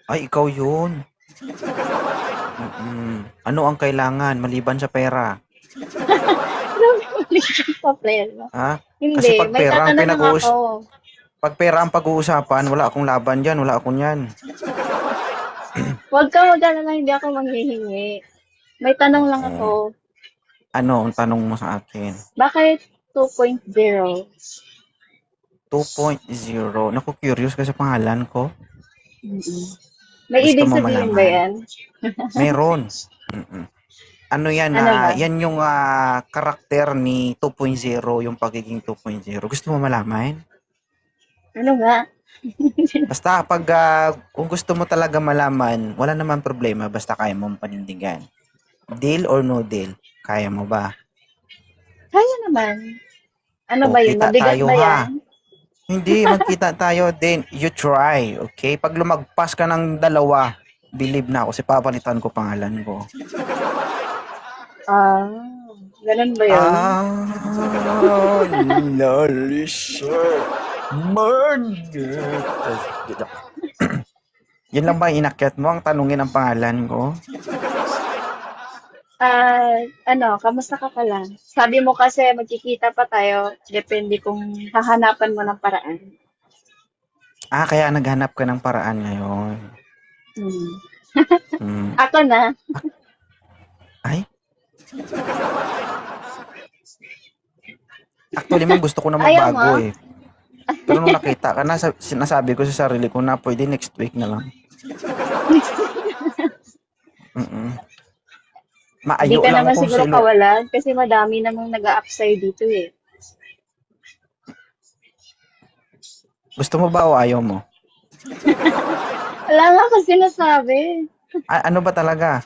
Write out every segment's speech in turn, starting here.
Ay, ikaw yun. Ano ang kailangan maliban sa pera? Sa pleno. Ha? Kasi Hindi, may tatanong lang ako. pag pera ang pag-uusapan, wala akong laban diyan, wala akong 'yan. Huwag ka mag-alala, hindi ako manghihingi. May tanong lang Oo. ako. Ano ang tanong mo sa akin? Bakit 2.0? 2.0. Naku, curious ka sa pangalan ko. Mm-mm. May Gusto ibig mo sabihin ba malaman? yan? Meron. Ano yan Ano ba? yan yung karakter ni 2.0, yung pagiging 2.0. Gusto mo malaman? Ano nga? Basta pag kung gusto mo talaga malaman, wala naman problema basta kaya mong panindigan. Deal or no deal? Kaya mo ba? Kaya naman. Ano O ba yun? kita Mabigat tayo ba ha. yan? Hindi, magkita tayo din. You try, okay? Pag lumagpas ka ng dalawa, believe na ako, si papalitan ko pangalan ko. Ah, ganun ba yun? Nalisa. Yun lang ba inakyat mo ang tanungin ang pangalan ko? Kamusta ka pala? Sabi mo kasi magkikita pa tayo, depende kung hahanapan mo ng paraan. Kaya naghanap ka ng paraan ngayon. Hmm. Hmm. Ako na, Ay, actually ma'am, gusto ko na ayaw magbago mo? eh. Pero nung nakita ka na, sinasabi ko sa sarili ko na pwede next week na lang. Mm-mm. Hindi Maayo ka lang naman akong siguro silo. kawalan kasi madami namang nag-a-up sa'yo dito eh. Gusto mo ba o ayaw mo? Wala nga ako sinasabi. Ano ba talaga?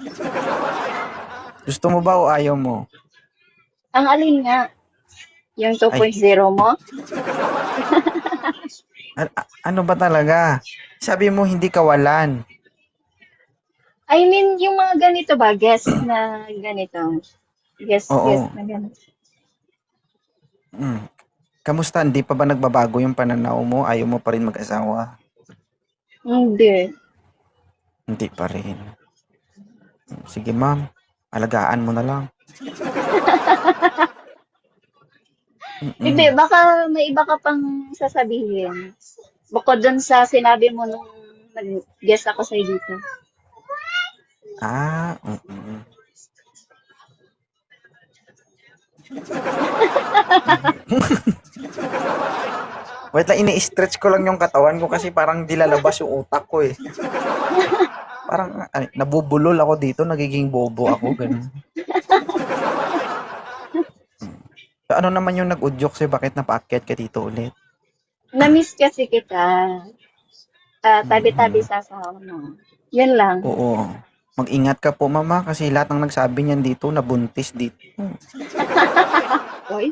Gusto mo ba o ayaw mo? Ang alin nga, yung Ay, 2.0 mo? ano ba talaga? Sabi mo hindi kawalan. I mean, yung mga ganito ba, guest na ganito. Guest Oo. na ganito. Mm. Kamusta? Hindi pa ba nagbabago yung pananaw mo? Ayaw mo pa rin mag-asawa? Hindi. Hindi pa rin. Sige ma'am, alagaan mo na lang. Hindi, Mm-mm. baka may iba ka pang sasabihin. Bukod dun sa sinabi mo nung nag-guest ako sa'yo dito. Mm. Wait lang, ini-stretch ko lang yung katawan ko kasi parang dilalabas yung utak ko eh. Parang nabubulol ako dito, nagiging bobo ako, ganun. So, ano naman yung nag-udyok sa'yo? Bakit napaakyat ka dito ulit? Na-miss kasi kita. Tabi-tabi Mm. sa asawa mo. Yun lang. Oo. Mag-ingat ka po, mama, kasi lahat ng nagsabi niyan dito, nabuntis dito. Oy,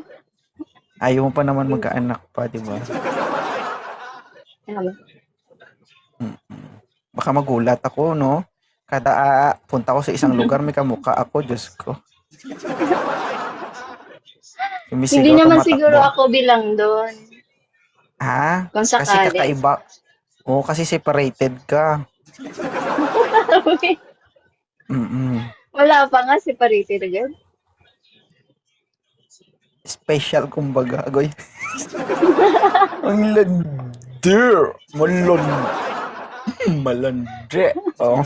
Ayaw mo pa naman magkaanak pa, di ba? ano, Baka magulat ako, no? Kada punta ko sa isang lugar, may kamukha ako, Diyos ko. hindi Sumisigaw, naman siguro tumatakbo. ako bilang doon. Ha? Kung Kasi sakali. kakaiba. Oo, kasi separated ka. Mm-mm. Wala pa nga separated agad. Special, kumbaga. Agoy. Ang landi. Malandi. Oh.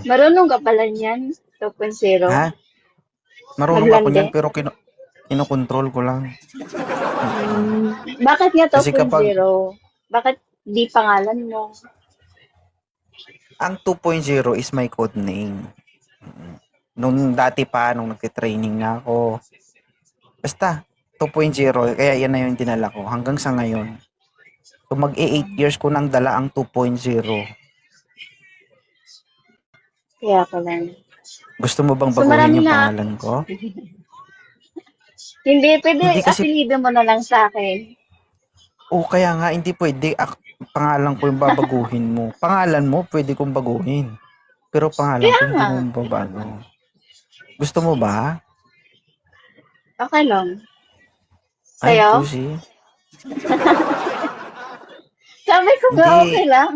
Marunong ka pala niyan. 2.0. Ha? Marunong ako Maglandi. niyan, pero kinokontrol ko lang. Bakit nga Kasi kapag 2.0? Bakit di pangalan mo? ang 2.0 is my code name. Nung dati pa, nung nagtitraining na ako. Basta, 2.0, kaya yan na yung dinala ko hanggang sa ngayon. So mag-8 years ko nang dala ang 2.0. Kaya pala. Gusto mo bang So baguhin marami yung na. pangalan ko? Hindi, pwede Hindi kasi, apelido mo na lang sa akin. kaya nga, hindi pwede. Pangalan ko yung babaguhin mo. Pangalan mo, pwede kong baguhin. Pero pangalan Kaya ko, hindi nga. mo babago. Gusto mo ba? Okay lang. Ay, Sa'yo? juicy. Sabi ko nga, Hindi, okay lang.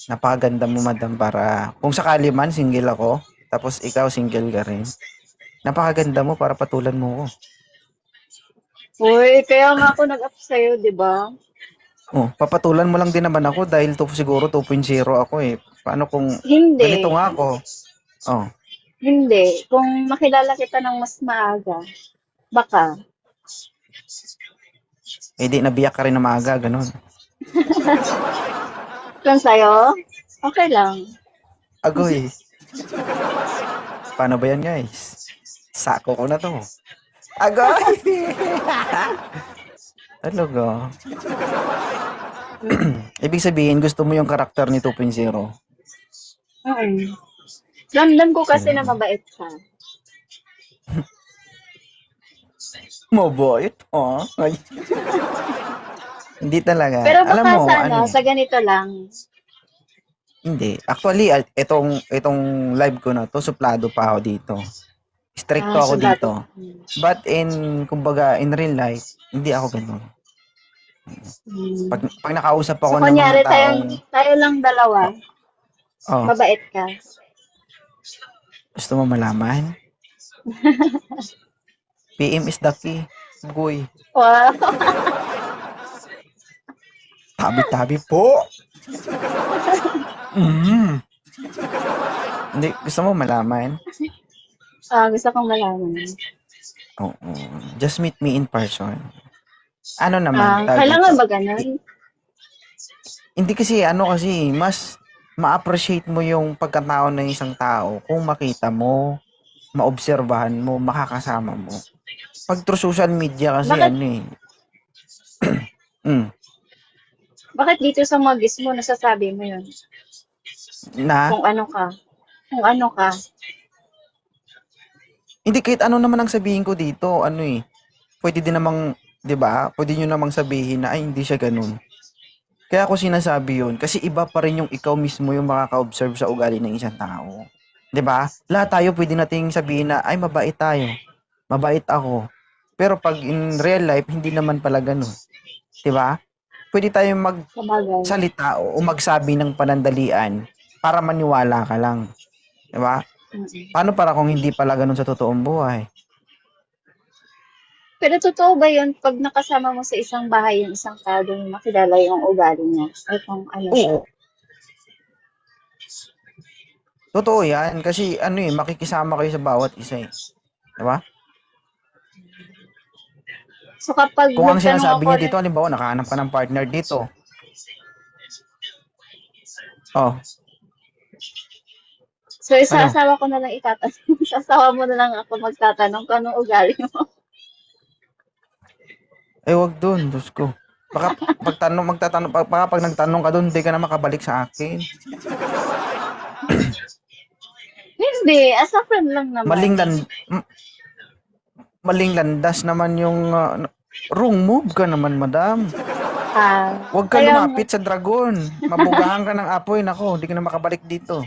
napakaganda mo, madam, para kung sakali man single ako, tapos ikaw single ka rin. Napakaganda mo para patulan mo ko. Uy, kaya nga ako nag-up sa'yo, di ba? Oh, papatulan mo lang din naman ako dahil siguro 2.0 ako eh. Paano kung Hindi. ganito nga ako? Oh, Hindi. Kung makilala kita ng mas maaga, baka. di nabiyak ka rin na maaga, ganun. Kung sa'yo, okay lang. Agoy. Paano ba yan, guys? Sako ko na to. Agoy! Talaga. Ibig sabihin, gusto mo yung karakter ni 2.0? Ramdam ko kasi na mabait ka. Mabait, oh. Ay. Hindi talaga. Pero Alam baka mo, sa ano, sa ganito lang. hindi. Actually, itong live ko na to, suplado pa ako dito. Stricto ako Sundalo. dito. But kumbaga, in real life, hindi ako ganun. Pag nakausap ako So, ng kunyari, mga taong, tayo lang dalawa, oh, mabait ka. gusto mo malaman? PM is the key. Goy. Wow. Tabi-tabi po. Hindi, gusto mo malaman? Gusto kong malaman. Oo. Just meet me in person. Ano naman? tawag Kailangan dito? ba ganun? Hindi kasi, mas ma-appreciate mo yung pagkatao ng isang tao kung makita mo, maobserbahan mo, makakasama mo. Pag through social media kasi, Bakit? Bakit dito sa magis mo nasasabi mo yun? na, Kung ano ka. Kung ano ka. hindi kahit ano naman ang sabihin ko dito, pwede din namang, 'di ba? Pwede niyo namang sabihin na ay hindi siya ganun. Kaya ako sinasabi 'yun kasi iba pa rin yung ikaw mismo yung makaka-observe sa ugali ng isang tao. 'Di ba? Lahat tayo pwede nating sabihin na ay mabait tayo. Mabait ako. Pero pag in real life hindi naman pala ganun. 'Di ba? Pwede tayong Sabagay. magsalita o magsabi ng panandalian para maniwala ka lang. 'Di ba? Paano para kung hindi pala ganun sa totoong buhay? Pero totoo ba yun pag nakasama mo sa isang bahay yung isang tao doon makilala yung ugali niya? Ay kung ano siya? Oo, totoo 'yan kasi makikisama kayo sa bawat isa eh. 'Di ba? So kapag Kung ang nagtanong sinasabi ako niyo dito, halimbawa nakahanap ka ng partner dito. Oh, so isasawa ko na lang itatanong. Isasawa mo na lang ako magtatanong kung anong ugali mo. wag doon, Diyos ko. Baka pag nagtanong ka doon, hindi ka na makabalik sa akin. Hindi, as a friend lang naman. Maling landas naman yung wrong move ka naman, madam. Huwag ka Kaya lumapit sa dragon. Mabugahan ka ng apoy, nako, hindi ka na makabalik dito.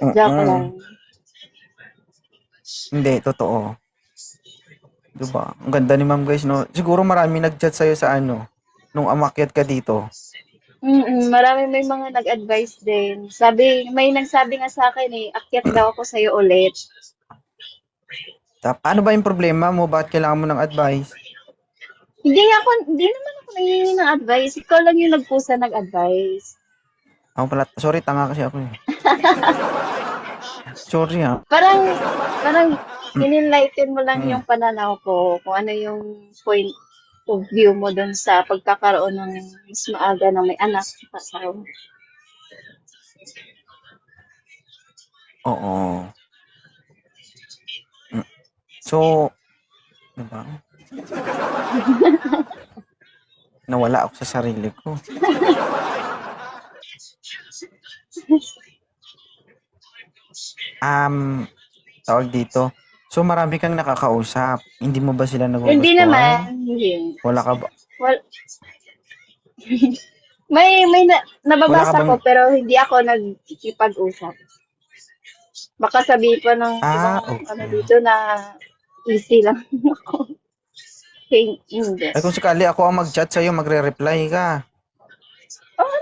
joke lang. Hindi, totoo. Diba? Ang ganda ni ma'am, guys, no? Siguro marami nag-chat sa'yo sa nung amakyat ka dito. Marami may mga nag-advise din. May nagsabi nga sa akin akyat daw ako sa'yo ulit. Ano ba yung problema mo? Bakit kailangan mo ng advice? Hindi naman ako nangingi ng advice. Ikaw lang yung nagpusa nag-advise. Ako pala, sorry, tanga kasi ako eh. Sorry ha. Parang in-enlighten mo lang yung pananaw ko kung ano yung point of view mo dun sa pagkakaroon ng mas maaga na may anak sa kasawa. Oo. So, diba? Nawala ako sa sarili ko. Tawag dito. So, marami kang nakakausap. Hindi mo ba sila nagugustuhan? Hindi naman. Hindi. Wala ka ba? May nababasa Wala ka bang- ko pero hindi ako nagkikipag-usap. Baka sabihin pa ng okay. dito na easy lang ako. Hindi. Kung sakali ako ang mag-chat sa'yo, magre-reply ka.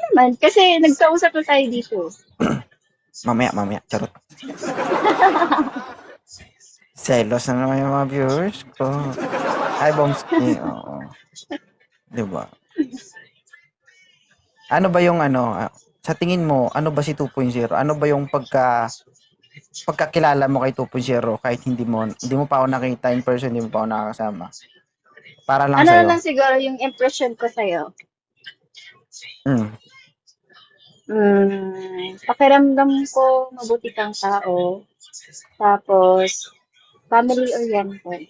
naman, kasi nagkausap na tayo dito. Mamaya. Charot. Selos na naman yung mga viewers ko. Hi, Bomski. Oo. Diba? Ano ba yung sa tingin mo, ano ba si 2.0? Ano ba yung pagkakilala mo kay 2.0 kahit hindi mo pa ako nakita in person, hindi mo pa ako nakakasama? Para lang Ano na sa'yo. lang siguro yung impression ko sa'yo? Mm. Pakiramdam ko mabuti kang tao. Tapos, family-oriented.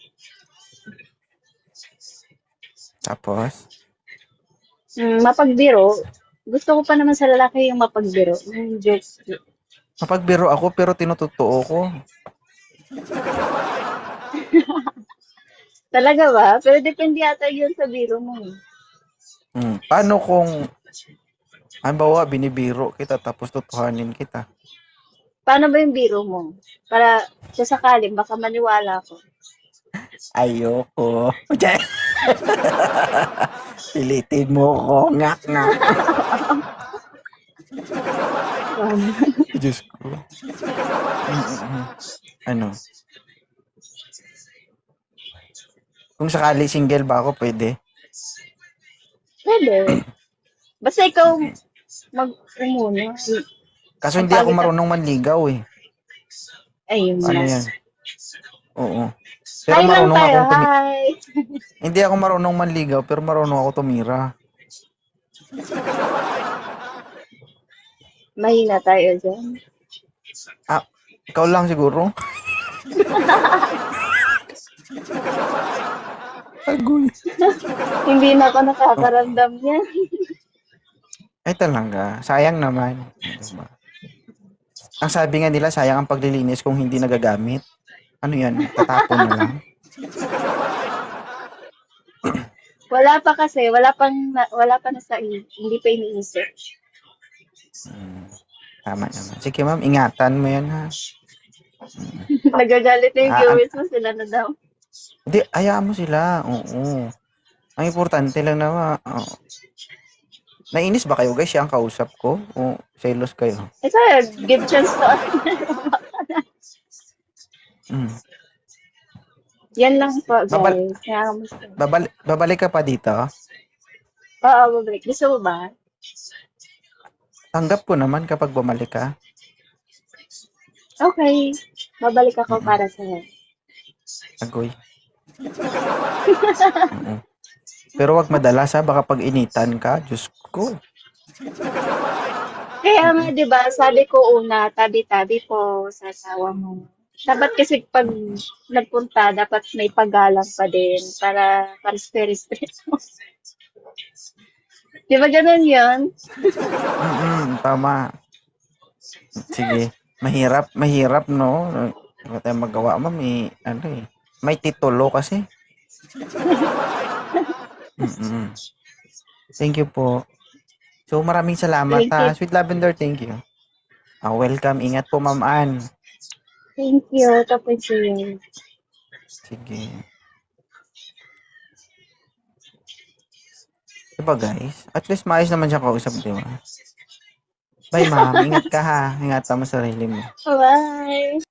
Tapos, Mapagbiro. Gusto ko pa naman sa lalaki yung mapagbiro. Yung jokes. mapagbiro ako pero tinutotoo ko. Talaga ba? Pero depende yata yun sa biro mo. Paano kung, halimbawa, binibiro kita tapos tutuhanin kita? Paano ba yung biro mo? Para sa sakaling, baka maniwala ko. Ayoko. Pilitin mo ko. Ngak. Diyos ko. Ano? Kung sakali single ba ako, pwede. Pwede. Basta ikaw mag-umuna. Kaso hindi ako marunong manligaw eh. Ayun Ano na. yan? Oo. Pero Hi lang marunong tayo, akong hi! Hindi ako marunong manligaw, pero marunong ako tumira. Mahina tayo dyan. Ikaw lang siguro. Agoy. Hindi na ako nakakaramdam niya. Ay talaga. Sayang naman. Diba? Ang sabi nga nila, sayang ang paglilinis kung hindi nagagamit. Ano yan? Tatapon na lang. Wala pa kasi, wala pa na sa hindi pa iniisip. Tama naman. Sige ma'am, ingatan mo yan ha. Nagagalit na yung viewers mo, sila na daw. Hindi, hayaan mo sila. Oo. Ang importante lang naman. Nainis ba kayo guys? Siya ang kausap ko? O selos kayo? Ito, give chance to us. Yan lang po, guys. Babalik ka pa dito? Oo, babalik. Gusto mo ba? Tanggap ko naman kapag bumalik ka. Okay. Babalik ako para sa'yo. Agoy. Pero wag madalas ha, baka pag initan ka, Diyos ko. Kaya nga, di ba, sabi ko una, tabi-tabi po sa asawa mo. Dapat kasi pag nagpunta, dapat may paggalang pa din para respect mo. Di ba ganun yun? Tama. Sige. Mahirap no. Wala tayong magawa, ma'am. May titulo kasi. Thank you po. So, maraming salamat ha. Sweet Lavender, thank you. Welcome. Ingat po, Ma'am Ann. Thank you. Tapos yun. Sige. Diba guys? At least maayos naman siya kausap, di ba? Bye, ma'am. Ingat ka ha. Ingatan mo sarili mo. Bye!